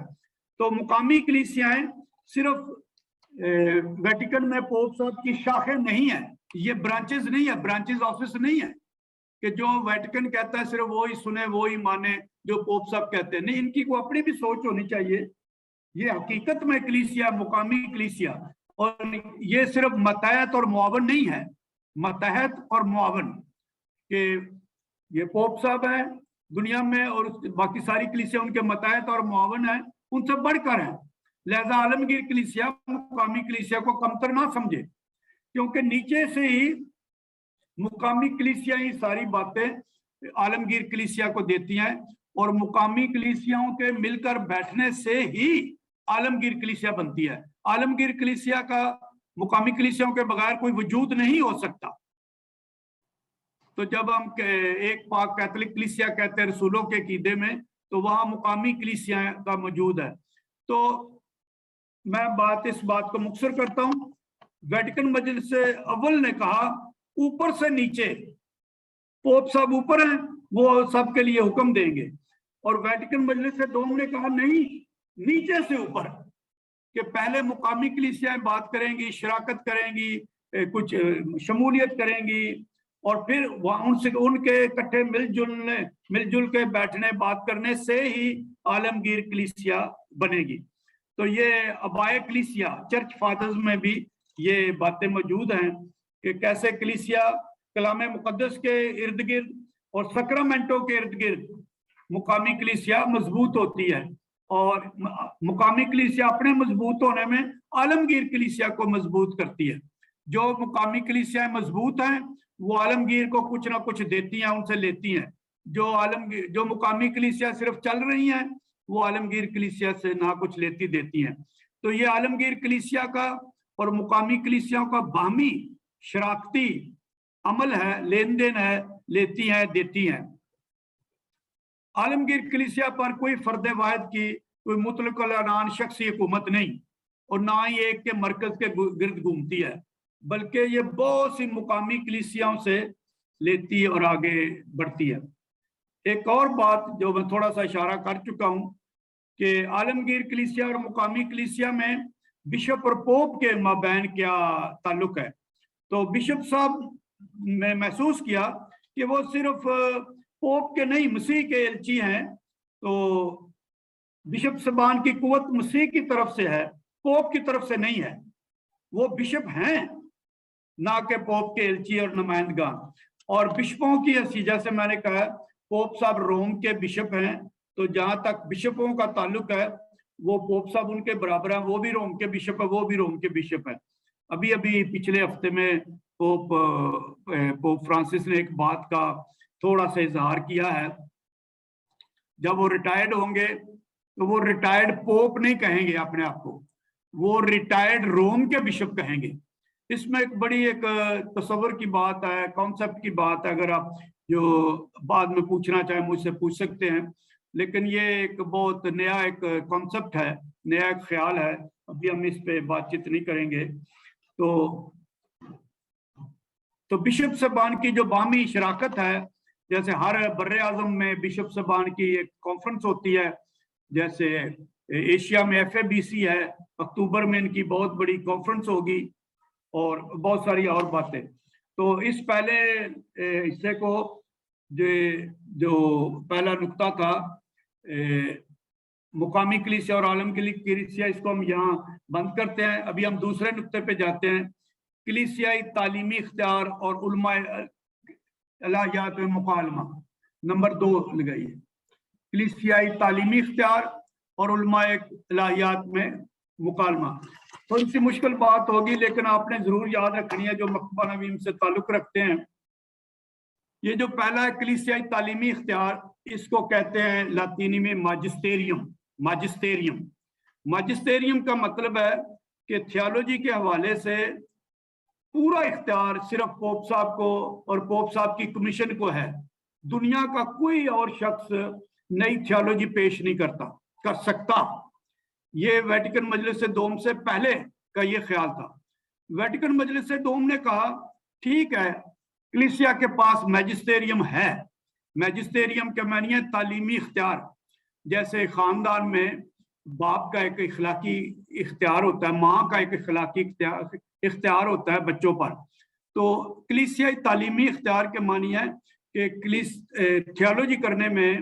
तो मुकामी कलीसियाएं सिर्फ वेटिकन में पोप साहब की शाखें नहीं है, ये ब्रांचेस नहीं है, ब्रांचेस ऑफिस नहीं है कि जो वेटिकन कहता है सिर्फ वो ही सुने वो ही माने जो पोप साहब कहते हैं। नहीं, इनकी को अपनी भी सोच होनी चाहिए। ये हकीकत में कलीसिया मुकामी कलीसिया, और ये सिर्फ मतहत और मुआवन नहीं है, मतहत और मुआवन के ये पोप साहब है दुनिया में और बाकी सारी कलीसिया उनके मतहत और मुआवन है, उनसे बढ़कर है। लिहाजा आलमगीर कलीसिया मुकामी कलीसिया को कमतर ना समझे, क्योंकि नीचे से ही मुकामी कलीसिया ही सारी बातें आलमगीर कलीसिया को देती हैं, और मुकामी कलीसियाओं के मिलकर बैठने से ही आलमगीर कलीसिया बनती है। आलमगीर कलीसिया का मुकामी कलीसियाओं के बगैर कोई वजूद नहीं हो सकता। तो जब हम एक पाक कैथोलिक कलीसिया कहते हैं रसूलों के कीदे में, तो वहां मुकामी कलीसिया का मौजूद है। तो मैं इस बात को मुख्तसर करता हूं। वेटिकन मजलिस अव्वल ने कहा ऊपर से नीचे, पोप साहब ऊपर हैं, वो सबके लिए हुक्म देंगे, और वेटिकन मजलिस दोम ने कहा नहीं, नीचे से ऊपर, कि पहले मुकामी कलीसियाएं बात करेंगी, शराकत करेंगी, कुछ शमूलियत करेंगी, और फिर उनसे उनके इकट्ठे मिलजुल के बैठने बात करने से ही आलमगीर कलीसिया बनेगी। तो ये अबाए कलीसिया चर्च फादर्स में भी ये बातें मौजूद हैं कि कैसे कलीसिया कलाम मुकद्दस के इर्द गिर्द और सक्रामेंटों के इर्द गिर्द मुकामी कलीसिया मजबूत होती है, और मुकामी कलीसिया अपने मजबूत होने में आलमगीर कलीसिया को मजबूत करती है। जो मुकामी कलीसियाएं मजबूत हैं वो आलमगीर को कुछ ना कुछ देती हैं, उनसे लेती हैं। जो मुकामी कलीसिया सिर्फ चल रही हैं वो आलमगीर कलीसिया से ना कुछ लेती देती हैं। तो ये आलमगीर कलीसिया का और मुकामी कलीसियाओं का बाहमी शराकती अमल है, लेन देन है, लेती हैं देती हैं। आलमगीर कलीसिया पर कोई फर्द वाहिद की कोई मुतलक अलान शख्सी हुकूमत नहीं, और ना ही एक के मरकज के गिर्द घूमती है, बल्कि ये बहुत सी मुकामी कलीसियाओं से लेती है और आगे बढ़ती है। एक और बात जो मैं थोड़ा सा इशारा कर चुका हूं कि आलमगीर कलीसिया और मुकामी कलीसिया में बिशप और पोप के माबैन क्या ताल्लुक है। तो बिशप साहब ने महसूस किया कि वो सिर्फ पोप के नहीं मसीह के एलची हैं, तो बिशप सबान की कुव्वत मसीह की तरफ से है, पोप की तरफ से नहीं है। वो बिशप हैं, ना के पोप के एलची और नुमाइंदगान। और बिशपों की हैसियत, जैसे मैंने कहा पोप साहब रोम के बिशप हैं, तो जहां तक बिशपों का ताल्लुक है वो पोप साहब उनके बराबर है, वो भी रोम के बिशप है, वो भी रोम के बिशप है। अभी अभी पिछले हफ्ते में पोप फ्रांसिस ने एक बात का थोड़ा सा इजहार किया है, जब वो रिटायर्ड होंगे तो वो रिटायर्ड पोप नहीं कहेंगे अपने आप को, वो रिटायर्ड रोम के बिशप कहेंगे। इसमें एक बड़ी एक तस्वर की बात है, कॉन्सेप्ट की बात है, अगर आप जो बाद में पूछना चाहे मुझसे पूछ सकते हैं, लेकिन ये एक बहुत नया एक कॉन्सेप्ट है, नया एक ख्याल है, ابھی ہم اس پہ بات چیت نہیں کریں گے. تو بشپ صاحبان کی جو باہمی شراکت ہے، جیسے ہر بر اعظم میں بشپ صاحبان کی ایک کانفرنس ہوتی ہے، جیسے ایشیا میں FABC ہے، اکتوبر میں ان کی بہت بڑی کانفرنس ہوگی اور بہت ساری اور باتیں. تو اس پہلے حصے کو جو پہلا نقطہ تھا مقامی کلیسیا اور عالم کلیسیا، اس کو ہم یہاں بند کرتے ہیں. ابھی ہم دوسرے نقطے پہ جاتے ہیں، کلیسیائی تعلیمی اختیار اور علماء الہیات میں مکالمہ. نمبر 2 لگائیے، کلیسیائی تعلیمی اختیار اور علماء الہیات میں مکالمہ. تھوڑی سی مشکل بات ہوگی لیکن آپ نے ضرور یاد رکھنی ہے جو مکتبہ نویم سے تعلق رکھتے ہیں. یہ جو پہلا ہے کلیسیائی تعلیمی اختیار، اس کو کہتے ہیں لاطینی میں ماجسٹیریم. ماجسٹیریم کا مطلب ہے کہ تھیالوجی کے حوالے سے پورا اختیار صرف پوپ صاحب کو اور پوپ صاحب کی کمیشن کو ہے. دنیا کا کوئی اور شخص نئی تھیالوجی پیش نہیں کر سکتا. یہ ویٹیکن مجلس دوم سے پہلے کا یہ خیال تھا. ویٹیکن مجلس دوم نے کہا ٹھیک ہے، کلیسیا کے پاس میجسٹیریم ہے. میجسٹیریم کے معنی ہے تعلیمی اختیار. جیسے خاندان میں باپ کا ایک اخلاقی اختیار ہوتا ہے، ماں کا ایک اخلاقی اختیار ہوتا ہے بچوں پر. تو کلیسیائی تعلیمی اختیار کے معنی ہے کہ تھیالوجی کرنے میں،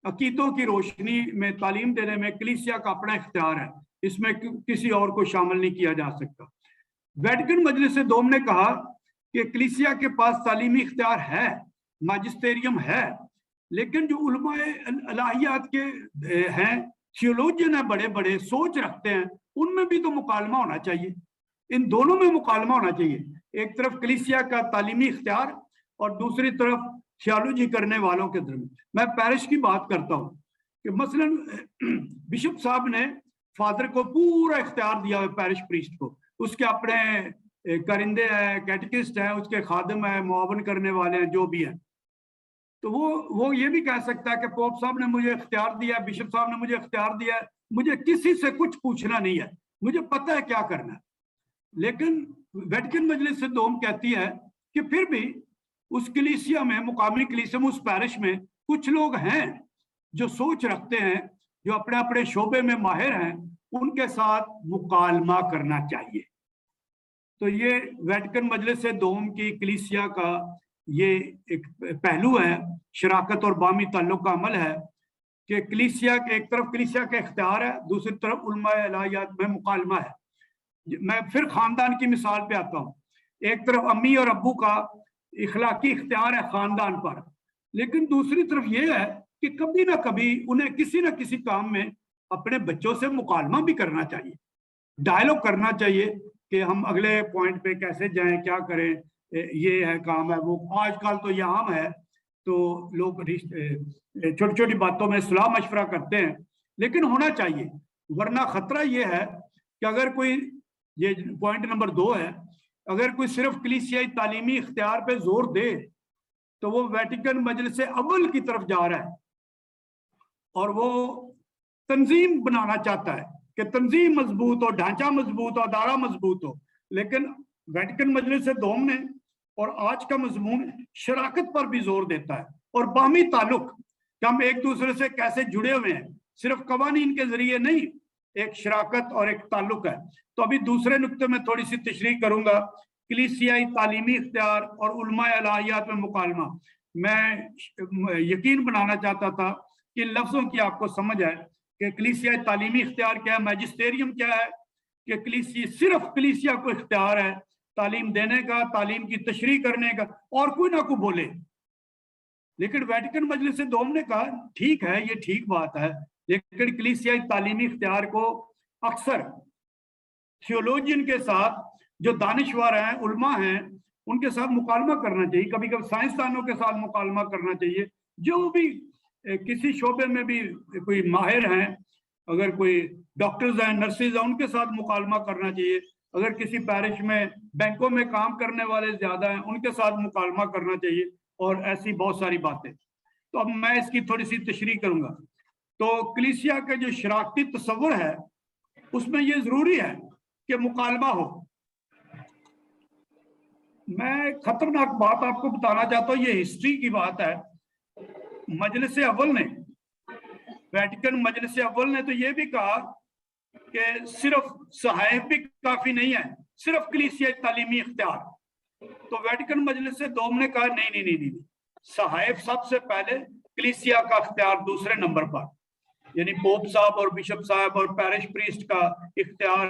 عقیدوں کی روشنی میں تعلیم دینے میں کلیسیا کا اپنا اختیار ہے، اس میں کسی اور کو شامل نہیں کیا جا سکتا. ویٹیکن مجلس دوم نے کہا کہ کلیسیا کے پاس تعلیمی اختیار ہے، ماجسٹیریم ہے، لیکن جو علماء الہیات کے ہیں، تھیولوجین ہیں، بڑے بڑے سوچ رکھتے ہیں، ان میں بھی تو مکالمہ ہونا چاہیے. ان دونوں میں مکالمہ ہونا چاہیے. ایک طرف کلیسیا کا تعلیمی اختیار اور دوسری طرف تھیالوجی کرنے والوں کے درمیان. میں پیرش کی بات کرتا ہوں کہ مثلا بشپ صاحب نے فادر کو پورا اختیار دیا ہے، پیرش پریسٹ کو. اس کے اپنے کرندے ہیں، کیٹیکسٹ ہیں، اس کے خادم ہیں، معاون کرنے والے ہیں، جو بھی ہیں. تو وہ یہ بھی کہہ سکتا ہے کہ پوپ صاحب نے مجھے اختیار دیا ہے، بشپ صاحب نے مجھے اختیار دیا ہے، مجھے کسی سے کچھ پوچھنا نہیں ہے، مجھے پتہ ہے کیا کرنا ہے. لیکن ویٹیکن مجلس دوم کہتی ہے کہ پھر بھی اس کلیسیا میں، مقامی کلیسیا میں، اس پیرش میں کچھ لوگ ہیں جو سوچ رکھتے ہیں، جو اپنے اپنے شعبے میں ماہر ہیں، ان کے ساتھ مکالمہ کرنا چاہیے. تو یہ ویٹیکن مجلس دوم کی کلیسیا کا یہ ایک پہلو ہے، شراکت اور باہمی تعلق کا عمل ہے کہ کلیسیا کے ایک طرف کلیسیا کا اختیار ہے، دوسری طرف علماء الہیات میں مکالمہ ہے. میں پھر خاندان کی مثال پہ آتا ہوں. ایک طرف امی اور ابو کا اخلاقی اختیار ہے خاندان پر، لیکن دوسری طرف یہ ہے کہ کبھی نہ کبھی انہیں کسی نہ کسی کام میں اپنے بچوں سے مکالمہ بھی کرنا چاہیے، ڈائلاگ کرنا چاہیے کہ ہم اگلے پوائنٹ پہ کیسے جائیں، کیا کریں، یہ ہے کام ہے وہ. آج کل تو یہ عام ہے، تو لوگ چھوٹی چھوٹی باتوں میں صلاح مشورہ کرتے ہیں، لیکن ہونا چاہیے. ورنہ خطرہ یہ ہے کہ اگر کوئی، یہ پوائنٹ نمبر 2 ہے، اگر کوئی صرف کلیسیائی تعلیمی اختیار پہ زور دے تو وہ ویٹیکن مجلس اول کی طرف جا رہا ہے اور وہ تنظیم بنانا چاہتا ہے کہ تنظیم مضبوط ہو، ڈھانچہ مضبوط ہو، ادارہ مضبوط ہو. لیکن ویٹیکن مجلس دوم نے اور آج کا مضمون شراکت پر بھی زور دیتا ہے اور باہمی تعلق کہ ہم ایک دوسرے سے کیسے جڑے ہوئے ہیں، صرف قوانین کے ذریعے نہیں، ایک شراکت اور ایک تعلق ہے. تو ابھی دوسرے نقطے میں تھوڑی سی تشریح کروں گا، کلیسیائی تعلیمی اختیار اور علماء الہیات میں مکالمہ. میں یقین بنانا چاہتا تھا کہ ان لفظوں کی آپ کو سمجھ ہے کہ کلیسیائی تعلیمی اختیار کیا ہے، میجسٹیریم کیا ہے، کہ صرف کلیسیا کو اختیار ہے تعلیم دینے کا، تعلیم کی تشریح کرنے کا، اور کوئی نہ کوئی بولے. لیکن ویٹیکن مجلس دوم نے کہا ٹھیک ہے، یہ ٹھیک بات ہے، لیکن کلیسیائی تعلیمی اختیار کو اکثر تھیولوجین کے ساتھ، جو دانشور ہیں، علماء ہیں، ان کے ساتھ مکالمہ کرنا چاہیے. کبھی کبھی سائنسدانوں کے ساتھ مکالمہ کرنا چاہیے، جو بھی کسی شعبے میں بھی کوئی ماہر ہیں، اگر کوئی ڈاکٹرز ہیں، نرسز ہیں، ان کے ساتھ مکالمہ کرنا چاہیے. اگر کسی پیرش میں بینکوں میں کام کرنے والے زیادہ ہیں، ان کے ساتھ مکالمہ کرنا چاہیے، اور ایسی بہت ساری باتیں. تو اب میں اس کی تھوڑی سی تشریح کروں گا. تو کلیسیا کا جو شراکتی تصور ہے اس میں یہ ضروری ہے کہ مکالمہ ہو۔ میں خطرناک بات آپ کو بتانا چاہتا ہوں، یہ ہسٹری کی بات ہے۔ مجلس اول نے، ویٹیکن مجلس اول نے تو یہ بھی کہا کہ صرف صحائف بھی کافی نہیں ہے، صرف کلیسیائی تعلیمی اختیار۔ تو ویٹیکن مجلس دوم نے کہا نہیں، صحائف سب سے پہلے، کلیسیا کا اختیار دوسرے نمبر پر، یعنی پوپ صاحب اور بشپ صاحب اور پیرش پریسٹ کا اختیار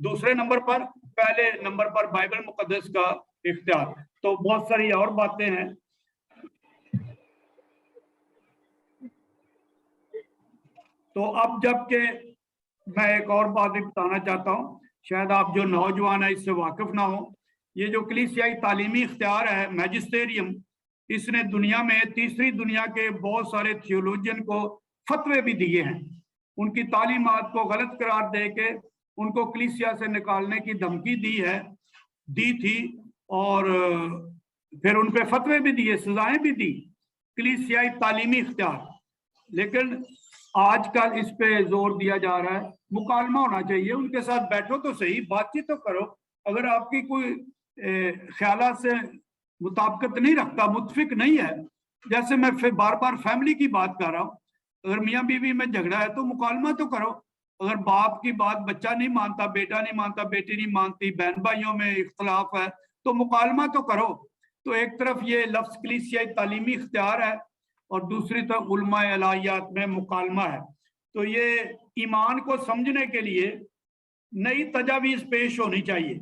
دوسرے نمبر پر، پہلے نمبر پر بائبل مقدس کا اختیار۔ تو بہت ساری اور باتیں ہیں۔ تو اب جب کہ میں ایک اور بات بھی بتانا چاہتا ہوں، شاید آپ جو نوجوان ہیں اس سے واقف نہ ہوں، یہ جو کلیسیائی تعلیمی اختیار ہے میجسٹیریم، اس نے دنیا میں، تیسری دنیا کے بہت سارے تھیولوجین کو فتوے بھی دیے ہیں، ان کی تعلیمات کو غلط قرار دے کے ان کو کلیسیا سے نکالنے کی دھمکی دی تھی، اور پھر ان پہ فتوے بھی دیے، سزائیں بھی دی، کلیسیائی تعلیمی اختیار۔ لیکن آج کل اس پہ زور دیا جا رہا ہے مکالمہ ہونا چاہیے، ان کے ساتھ بیٹھو تو صحیح، بات چیت تو کرو۔ اگر آپ کی کوئی خیالات سے مطابقت نہیں رکھتا، متفق نہیں ہے، جیسے میں بار بار فیملی کی بات کر رہا ہوں، اگر میاں بیوی میں جھگڑا ہے تو مکالمہ تو کرو۔ اگر باپ کی بات بچہ نہیں مانتا، بیٹا نہیں مانتا، بیٹی نہیں مانتی، بہن بھائیوں میں اختلاف ہے، تو مکالمہ تو کرو۔ تو ایک طرف یہ لفظ کلیسیائی تعلیمی اختیار ہے اور دوسری طرف علماء الہیات میں مکالمہ ہے۔ تو یہ ایمان کو سمجھنے کے لیے نئی تجاویز پیش ہونی چاہیے۔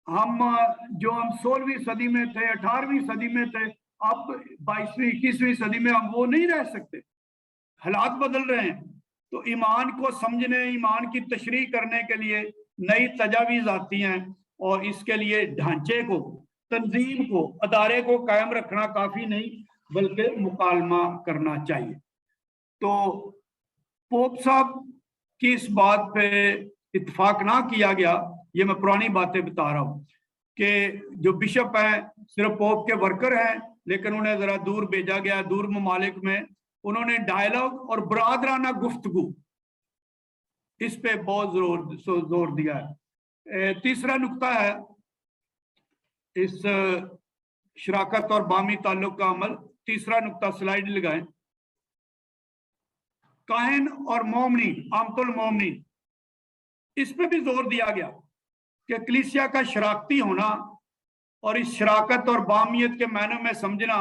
ہم 16ویں صدی میں تھے، 18ویں صدی میں تھے، اب 22ویں 21ویں صدی میں ہم وہ نہیں رہ سکتے، حالات بدل رہے ہیں۔ تو ایمان کو سمجھنے، ایمان کی تشریح کرنے کے لیے نئی تجاویز آتی ہیں، اور اس کے لیے ڈھانچے کو، تنظیم کو، ادارے کو قائم رکھنا کافی نہیں، بلکہ مکالمہ کرنا چاہیے۔ تو پوپ صاحب کی اس بات پہ اتفاق نہ کیا گیا، یہ میں پرانی باتیں بتا رہا ہوں، کہ جو بشپ ہیں صرف پوپ کے ورکر ہیں، لیکن انہیں ذرا دور بھیجا گیا، دور ممالک میں، انہوں نے ڈائیلاگ اور برادرانہ گفتگو، اس پہ بہت زور دیا ہے۔ تیسرا نقطہ ہے اس شراکت اور باہمی تعلق کا عمل۔ تیسرا نقطہ سلائیڈ لگائیں۔ کاہن اور مومنین، عامت المومنین، اس پہ بھی زور دیا گیا کہ کلیسیا کا شراکتی ہونا اور اس شراکت اور باہمیت کے معنی میں سمجھنا،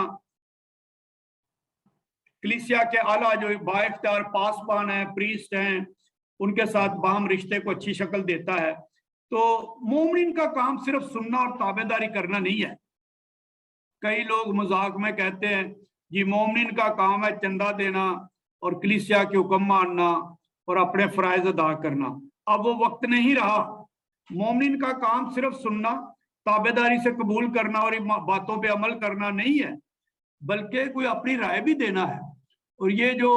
کلیسیا کے اعلیٰ جو با اختیار پاسبان ہیں، پریسٹ ہیں، ان کے ساتھ باہم رشتے کو اچھی شکل دیتا ہے۔ تو مومنین کا کام صرف سننا اور تابع داری کرنا نہیں ہے۔ کئی لوگ مذاق میں کہتے ہیں جی مومنین کا کام ہے چندہ دینا اور کلیسیا کے حکم ماننا اور اپنے فرائض ادا کرنا۔ اب وہ وقت نہیں رہا۔ مومنین کا کام صرف سننا، تابع داری سے قبول کرنا اور باتوں پہ عمل کرنا نہیں ہے، بلکہ کوئی اپنی رائے بھی دینا ہے۔ اور یہ جو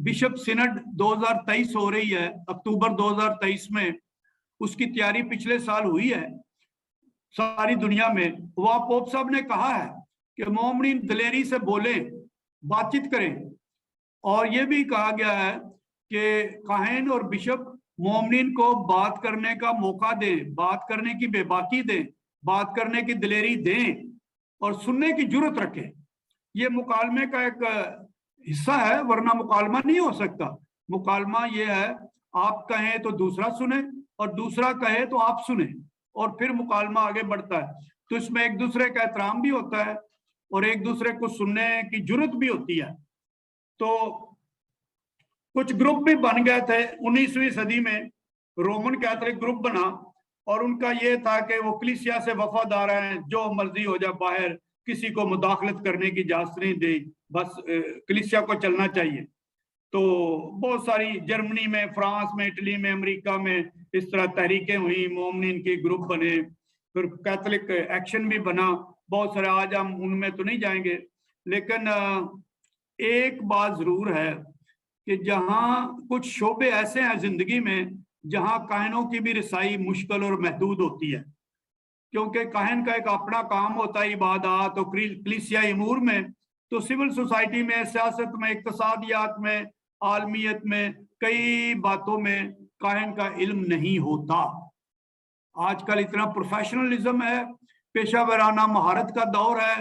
بشپ سینڈ 2023 ہو رہی ہے، اکتوبر 2023 میں، اس کی تیاری پچھلے سال ہوئی ہے ساری دنیا میں۔ وہاں پوپ صاحب نے کہا ہے کہ مومنین دلیری سے بولیں، بات چیت کریں، اور یہ بھی کہا گیا ہے کہ کاہن اور بشپ مومنین کو بات کرنے کا موقع دیں، بات کرنے کی بے باکی دیں، بات کرنے کی دلیری دیں اور سننے کی جرت رکھیں۔ یہ مکالمے کا ایک حصہ ہے، ورنہ مکالمہ نہیں ہو سکتا۔ مکالمہ یہ ہے آپ کہیں تو دوسرا سنیں اور دوسرا کہے تو آپ سنیں، اور پھر مکالمہ آگے بڑھتا ہے۔ تو اس میں ایک دوسرے کا احترام بھی ہوتا ہے اور ایک دوسرے کو سننے کی جرت بھی ہوتی ہے۔ تو کچھ گروپ بھی بن گئے تھے 19ویں صدی میں، رومن کیتھولک گروپ بنا، اور ان کا یہ تھا کہ وہ کلیسیا سے وفادار ہیں، جو مرضی ہو جائے، باہر کسی کو مداخلت کرنے کی اجازت نہیں دی، بس کلیسیا کو چلنا چاہیے۔ تو بہت ساری جرمنی میں، فرانس میں، اٹلی میں، امریکہ میں اس طرح تحریکیں ہوئی، مومنین کے گروپ بنے، پھر کیتھولک ایکشن بھی بنا، بہت سارے، آج ہم ان میں تو نہیں جائیں گے۔ لیکن ایک بات ضرور ہے کہ جہاں کچھ شعبے ایسے ہیں زندگی میں جہاں کاہنوں کی بھی رسائی مشکل اور محدود ہوتی ہے، کیونکہ کاہن کا ایک اپنا کام ہوتا ہے، عبادات اور کلیسیائی امور میں۔ تو سول سوسائٹی میں، سیاست میں، اقتصادیات میں، عالمیت میں، کئی باتوں میں काहिन का इल्म नहीं होता। आजकल इतना प्रोफेशनलिज्म है, पेशा वराना महारत का दौर है।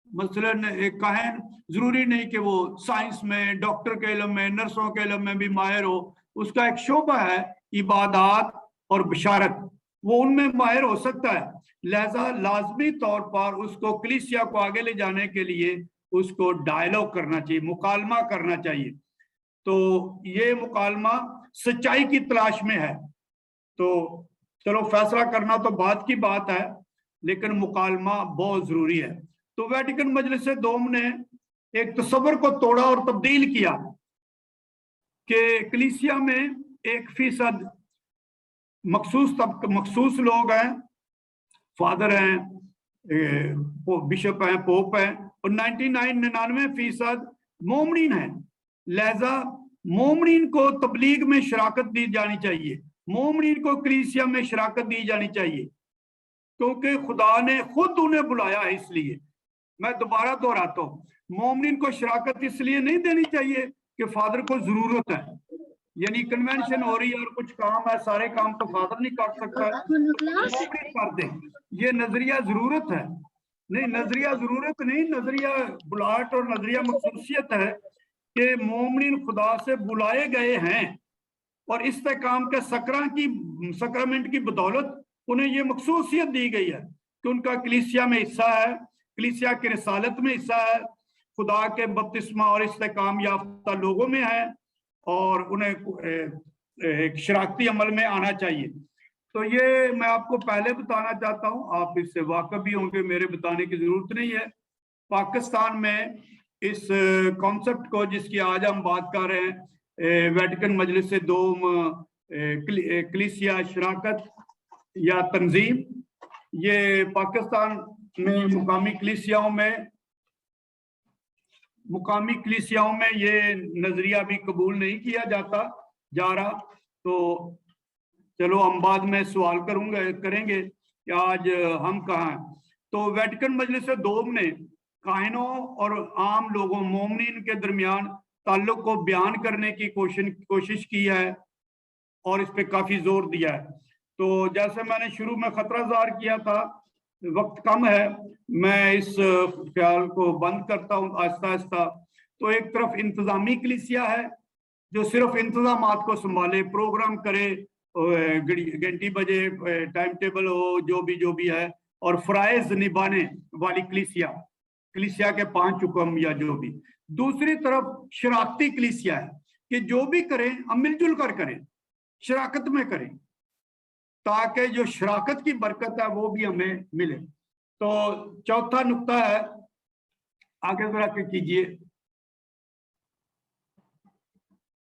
मसलन एक काहिन जरूरी नहीं कि वो साइंस में, डॉक्टर के इल्म में, नर्सों के इल्म में भी माहिर हो। उसका एक शोबा है इबादत और बशारत, वो उनमें माहिर हो सकता है। लिहाजा लाजमी तौर पर उसको कलीसिया को आगे ले जाने के लिए उसको डायलॉग करना चाहिए, मुकालमा करना चाहिए। तो ये मुकालमा सच्चाई की तलाश में है। तो चलो फैसला करना तो बात की बात है, लेकिन मुकालमा बहुत जरूरी है। तो वेटिकन मजलिस दोम ने एक तस्वर को तोड़ा और तब्दील किया कि कलीसिया में 1% मखसूस लोग हैं, फादर हैं, बिशप हैं, पोप हैं, और 99% मोमनीन हैं। लिहाजा मोमनीन को तबलीग में शराकत दी जानी चाहिए, मोमनीन को कलीसिया में शराकत दी जानी चाहिए, क्योंकि खुदा ने खुद उन्हें बुलाया है। इसलिए मैं दोबारा दोहराता हूँ, मोमनीन को शराकत इसलिए नहीं देनी चाहिए कि फादर को जरूरत है, यानी कन्वेंशन हो रही है और कुछ काम है, सारे काम तो फादर नहीं कर सकता, कर दे। ये नजरिया जरूरत है नहीं, नजरिया जरूरत नहीं, नजरिया बुलाहट और नजरिया मखसूसियत है कि मोमनीन खुदा से बुलाए गए हैं और इस्तेकाम के सकरामेंट की बदौलत उन्हें ये मखसूसियत दी गई है कि उनका कलीसिया में हिस्सा है, कलीसिया की रिसालत में हिस्सा है, खुदा के बपतिस्मा और इस्तेकाम याफ्ता लोगों में है, और उन्हें एक शराकती अमल में आना चाहिए। तो ये मैं आपको पहले बताना चाहता हूँ, आप इससे वाकिफ भी होंगे, मेरे बताने की जरूरत नहीं है। पाकिस्तान में इस कॉन्सेप्ट को जिसकी आज हम बात कर रहे हैं, वेटिकन मजलिस दोम कलीसिया शराकत या तंजीम, ये पाकिस्तान में मुकामी कलीसियाओं में ये नजरिया भी कबूल नहीं किया जा रहा। तो चलो हम बाद में सवाल करेंगे कि आज हम कहाँ हैं। तो वेटिकन मजलिस दोम ने काहिनों और आम लोगों मोमनीन के दरमियान ताल्लुक को बयान करने की कोशिश की है और इस पे काफी जोर दिया है। तो जैसे मैंने शुरू में खतरा ज़ाहिर किया था, वक्त कम है, मैं इस ख्याल को बंद करता हूँ आहिस्ता आहिस्ता। तो एक तरफ इंतजामी कलीसिया है जो सिर्फ इंतजामात को संभाले, प्रोग्राम करे, घंटी बजे टाइम टेबल हो, जो भी है, और फराइज निभाने वाली कलीसिया के 5 हुक्म या जो भी। दूसरी तरफ शराकती कलीसिया है कि जो भी करें हम मिलजुल कर करें, शराकत में करें, ताकि जो शराकत की बरकत है वो भी हमें मिले। तो चौथा नुक्ता है, आगे जरा कीजिए,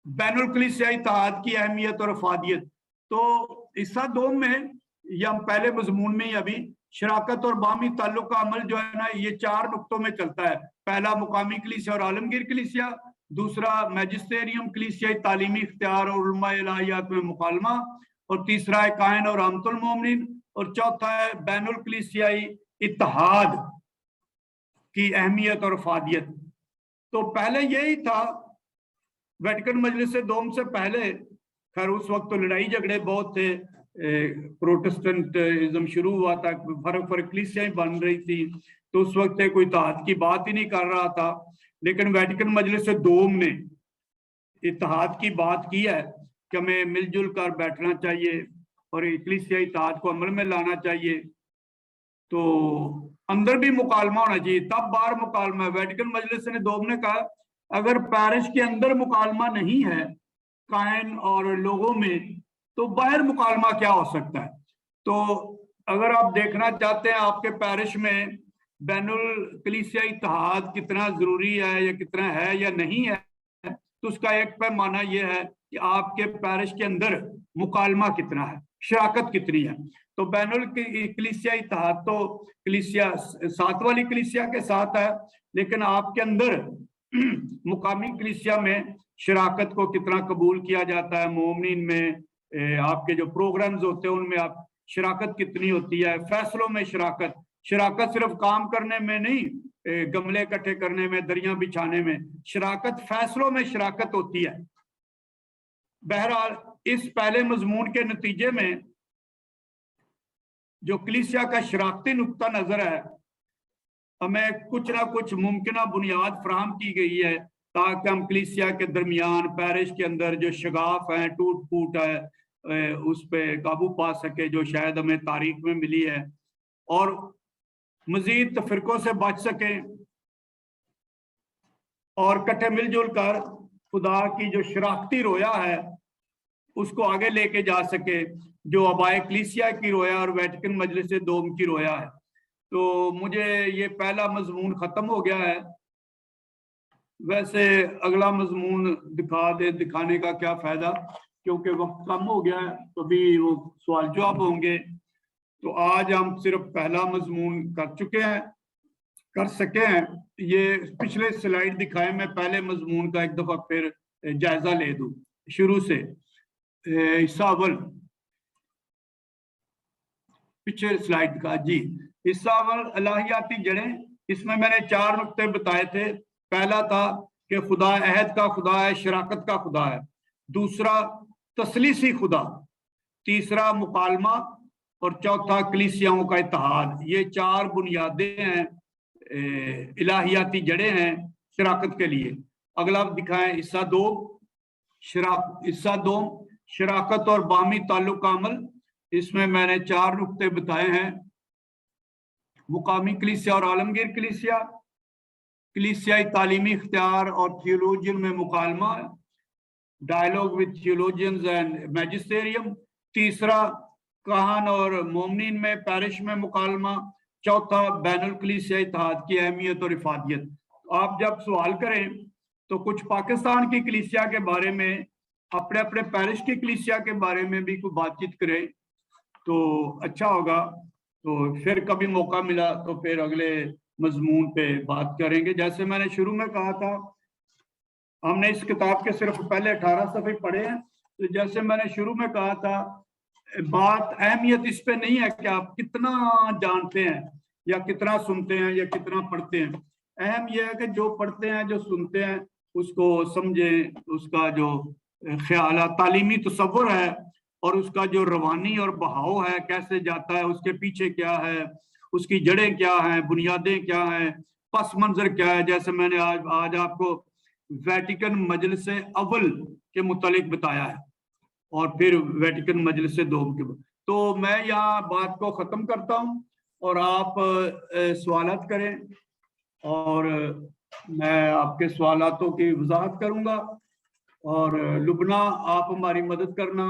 बैनुल कलीसियाई इत्तेहाद की अहमियत और अफादियत। तो हिस्सा 2 में या पहले मजमून में ही अभी शराकत और बामी ताल्लुक का अमल जो है ना, ये 4 नुक्तों में चलता है। पहला मुकामी कलीसिया और आलमगीर कलीसिया, दूसरा मैजिस्टेरियम कलीसियाई तालीमी इख्तियार और उलमा इलाहियात में मुकालमा, और तीसरा है काहिन और आमतुल मोमिनीन, और चौथा है बैनुल कलीसियाई इत्तेहाद की अहमियत और अफादियत। तो पहले यही था, वेटिकन मजलिस दोम से पहले, खैर उस वक्त तो लड़ाई झगड़े बहुत थे, प्रोटेस्टेंटिज्म शुरू हुआ था, फर्क कलीसियाएं बन रही थी, तो उस वक्त कोई इत्तेहाद की बात ही नहीं कर रहा था। लेकिन वेटिकन मजलिस दोम ने इत्तेहाद की बात की है कि हमें मिलजुल कर बैठना चाहिए और कलीसियाई इत्तेहाद को अमल में लाना चाहिए। तो अंदर भी मुकालमा होना चाहिए, तब बाहर मुकालमा है। वेटिकन मजलिस दोम ने कहा अगर पैरिश के अंदर मुकालमा नहीं है काहिन और लोगों में, तो बाहर मुकालमा क्या हो सकता है। तो अगर आप देखना चाहते हैं आपके पैरिश में बैनुल कलीसियाई इत्तेहाद कितना जरूरी है या कितना है या नहीं है, तो उसका एक पैमाना यह है कि आपके पैरिश के अंदर मुकालमा कितना है, शराकत कितनी है। तो बैनुल कलीसियाई इत्तेहाद तो कलीसिया साथ वाली कलीसिया के साथ है, लेकिन आपके अंदर मुकामी कलीसिया में शराकत को कितना कबूल किया जाता है, मोमनीन में आपके जो प्रोग्राम्स होते हैं उनमें आप शराकत कितनी होती है, फैसलों में शराकत सिर्फ काम करने में नहीं, गमले इकट्ठे करने में, दरियां बिछाने में, शराकत फैसलों में शराकत होती है। बहरहाल इस पहले मजमून के नतीजे में जो कलीसिया का शराकती नुक्ता नजर है, हमें कुछ ना कुछ मुमकिन बुनियाद फराहम की गई है ताकि हम कलीसिया के दरमियान पैरिश के अंदर जो शगाफ है, टूट फूट है, उस पर काबू पा सके, जो शायद हमें तारीख में मिली है, और मजीद तफरकों से बच सके और कट्ठे मिलजुल कर खुदा की जो शराकती रोया है उसको आगे लेके जा सके, जो अबाए कलीसिया की रोया और वेटिकन मजलिस दोम की रोया है। तो मुझे ये पहला मजमून ख़त्म हो गया है। वैसे अगला मजमून दिखाने का क्या फ़ायदा, क्योंकि वक्त कम हो गया है, तो भी वो सवाल जवाब होंगे। तो आज हम सिर्फ पहला मजमून कर सके हैं। ये पिछले स्लाइड दिखाए, मैं पहले मजमून का एक दफ़ा फिर जायज़ा ले दूँ शुरू से। हिस्सा अव्वल, पीछे स्लाइड दिखा जी। हिस्सा अव्वल इलाहियाती जड़ें, इसमें मैंने 4 नुक्ते बताए थे। पहला था कि खुदा अहद का खुदा है, शराकत का खुदा है। दूसरा तसलीसी खुदा, तीसरा मुकालमा, और चौथा कलीसियाओं का इत्तेहाद। ये 4 बुनियादें हैं, इलाहियाती जड़ें हैं शराकत के लिए। अगला दिखाएं हिस्सा दो, शराकत और बामी ताल्लुक का अमल। इसमें मैंने 4 नुक्ते बताए हैं। मुकामी कलीसिया और आलमगीर कलीसिया, कलीसियाई तालीमी इख्तियार और थियोलॉजियन में मुकालमा, dialogue with theologians and magisterium. तीसरा काहन और मोमिनीन में पैरिश में मुकालमा। चौथा बैनुल कलीसिया इत्तेहाद की अहमियत और इफादियत। आप जब सवाल करें तो कुछ पाकिस्तान की कलीसिया के बारे में, अपने अपने पैरिश की कलीसिया के बारे में भी कोई बातचीत करें तो अच्छा होगा। तो फिर कभी मौका मिला तो फिर अगले मजमून पे बात करेंगे। जैसे मैंने शुरू में कहा था, हमने इस किताब के सिर्फ पहले 18 सफ़े पढ़े हैं। तो जैसे मैंने शुरू में कहा था, बात अहमियत इस पे नहीं है कि आप कितना जानते हैं या कितना सुनते हैं या कितना पढ़ते हैं। अहम यह है कि जो पढ़ते हैं, जो सुनते हैं, उसको समझें, उसका जो ख्याल तालीमी तसव्वुर है और उसका जो रवानी और बहाव है, कैसे जाता है, उसके पीछे क्या है, उसकी जड़ें क्या हैं, बुनियादें क्या हैं, पस मंजर क्या है। जैसे मैंने आज आपको वेटिकन मजलिस अव्वल के मुतालिक बताया है और फिर वेटिकन मजलिस दोम के। तो मैं यहाँ बात को ख़त्म करता हूँ और आप सवालात करें और मैं आपके सवालातों की वजाहत करूँगा। और लुबना, आप हमारी मदद करना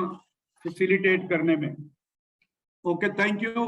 फैसिलिटेट करने में। Okay, thank you.